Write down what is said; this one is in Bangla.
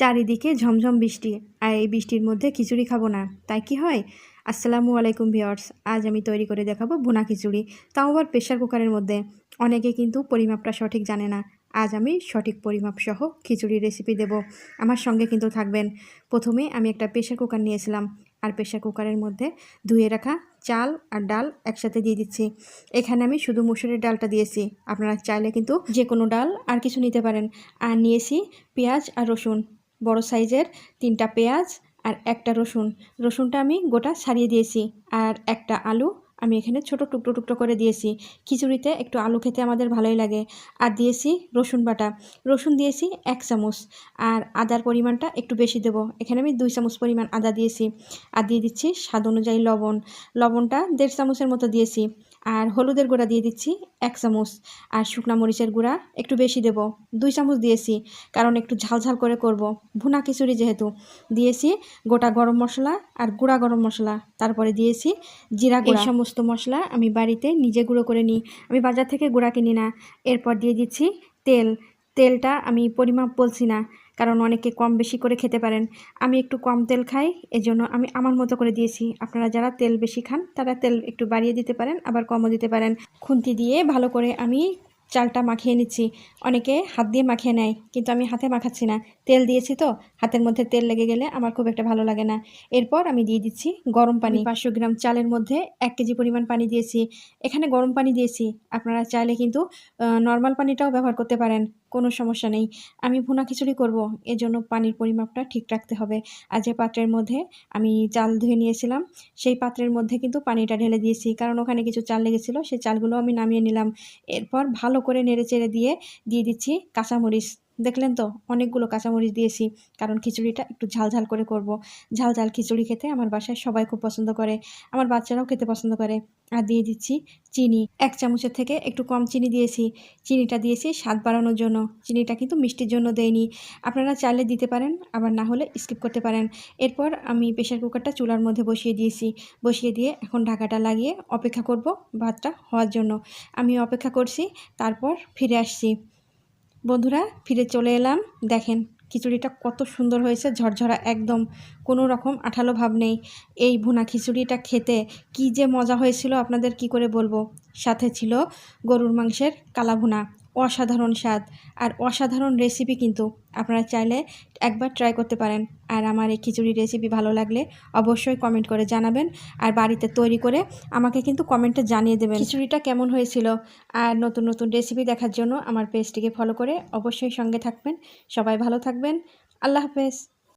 চারিদিকে ঝমঝম বৃষ্টি, আর এই বৃষ্টির মধ্যে খিচুড়ি খাবো না তাই কি হয়? আসসালামু আলাইকুম ভিউয়ার্স, আজ আমি তৈরি করে দেখাবো ভুনা খিচুড়ি, তাও আবার প্রেশার কুকারের মধ্যে। অনেকে কিন্তু পরিমাপটা সঠিক জানে না। আজ আমি সঠিক পরিমাপ সহ খিচুড়ির রেসিপি দেব, আমার সঙ্গে কিন্তু থাকবেন। প্রথমে আমি একটা প্রেশার কুকার নিয়েছিলাম, আর প্রেশার কুকারের মধ্যে ধুয়ে রাখা চাল আর ডাল একসাথে দিয়ে দিচ্ছি। এখানে আমি শুধু মুসুরের ডালটা দিয়েছি, আপনারা চাইলে কিন্তু যে কোনো ডাল আর কিছু নিতে পারেন। আর নিয়েছি পেঁয়াজ আর রসুন, বড় সাইজের 3টা পেঁয়াজ আর একটা রসুন। রসুনটা আমি গোটা ছাড়িয়ে দিয়েছি। আর একটা আলু আমি এখানে ছোট টুকরো টুকরো করে দিয়েছি। খিচুড়িতে একটু আলু খেতে আমাদের ভালোই লাগে। আর দিয়েছি রসুন বাটা, রসুন দিয়েছি 1 চামচ। আর আদার পরিমাণটা একটু বেশি দেব, এখানে আমি 2 চামচ পরিমাণ আদা দিয়েছি। আর দিয়ে দিচ্ছি স্বাদ অনুযায়ী লবণ, লবণটা 1.5 চামচের মতো দিয়েছি। আর হলুদের গুঁড়া দিয়ে দিচ্ছি 1 চামচ। আর শুকনা মরিচের গুঁড়া একটু বেশি দেব, 2 চামচ দিয়েছি, কারণ একটু ঝালঝাল করে করব, ভুনা খিচুড়ি যেহেতু। দিয়েছি গোটা গরম মশলা আর গুঁড়া গরম মশলা, তারপরে দিয়েছি জিরা গুঁড়া। এই সমস্ত মশলা আমি বাড়িতে নিজে গুঁড়ো করে নিই, আমি বাজার থেকে গুঁড়া কিনি না। এরপর দিয়ে দিচ্ছি তেল। তেলটা আমি পরিমাপ বলছি না, কারণ অনেকে কম বেশি করে খেতে পারেন। আমি একটু কম তেল খাই, এজন্য আমি আমার মতো করে দিয়েছি। আপনারা যারা তেল বেশি খান তারা তেল একটু বাড়িয়ে দিতে পারেন, আবার কমও দিতে পারেন। খুন্তি দিয়ে ভালো করে আমি চালটা মাখিয়ে নিচ্ছি। অনেকে হাত দিয়ে মাখিয়ে নেয়, কিন্তু আমি হাতে মাখাচ্ছি না। তেল দিয়েছি তো, হাতের মধ্যে তেল লেগে গেলে আমার খুব একটা ভালো লাগে না। এরপর আমি দিয়ে দিচ্ছি গরম পানি। 500 গ্রাম চালের মধ্যে 1 কেজি পরিমাণ পানি দিয়েছি। এখানে গরম পানি দিয়েছি, আপনারা চাইলে কিন্তু নর্মাল পানিটাও ব্যবহার করতে পারেন, কোনো সমস্যা নেই। আমি ভুনা খিচুড়ি করব, এজন্য পানির পরিমাপটা ঠিক রাখতে হবে। আর যে পাত্রের মধ্যে আমি চাল ধুয়ে নিয়েছিলাম, সেই পাত্রের মধ্যে কিন্তু পানিটা ঢেলে দিয়েছি, কারণ ওখানে কিছু চাল লেগেছিল, সেই চালগুলো আমি নামিয়ে নিলাম। এরপর ভালো করে নেড়েচেড়ে দিয়ে দিচ্ছি কাঁচামরিচ। দেখলেন তো, অনেকগুলো কাঁচামরিচ দিয়েছি, কারণ খিচুড়িটা একটু ঝালঝাল করে করব। ঝাল ঝাল খিচুড়ি খেতে আমার বাসায় সবাই খুব পছন্দ করে, আমার বাচ্চারাও খেতে পছন্দ করে। আর দিয়ে দিচ্ছি চিনি, 1 চামচের থেকে একটু কম চিনি দিয়েছি। চিনিটা দিয়েছি স্বাদ বাড়ানোর জন্য, চিনিটা কিন্তু মিষ্টির জন্য দেইনি। আপনারা চাইলে দিতে পারেন, আবার না হলে স্কিপ করতে পারেন। এরপর আমি প্রেশার কুকারটা চুলার মধ্যে বসিয়ে দিয়েছি। বসিয়ে দিয়ে এখন ঢাকাটা লাগিয়ে অপেক্ষা করব ভাতটা হওয়ার জন্য। আমি অপেক্ষা করছি, তারপর ফিরে আসছি। বন্ধুরা, ফিরে চলে এলাম। দেখেন খিচুড়িটা কত সুন্দর হয়েছে, ঝরঝরা একদম, কোনো রকম আঠালো ভাব নেই। এই ভুনা খিচুড়িটা খেতে কী যে মজা হয়েছিল আপনাদের কি করে বলবো। সাথে ছিল গরুর মাংসের কালা ভুনা, অসাধারণ স্বাদ আর অসাধারণ রেসিপি, কিন্তু আপনারা চাইলে একবার ট্রাই করতে পারেন। আর আমার এই খিচুড়ির রেসিপি ভালো লাগলে অবশ্যই কমেন্ট করে জানাবেন, আর বাড়িতে তৈরি করে আমাকে কিন্তু কমেন্টে জানিয়ে দেবেন খিচুড়িটা কেমন হয়েছিল। আর নতুন নতুন রেসিপি দেখার জন্য আমার পেজটিকে ফলো করে অবশ্যই সঙ্গে থাকবেন। সবাই ভালো থাকবেন। আল্লাহ হাফেজ।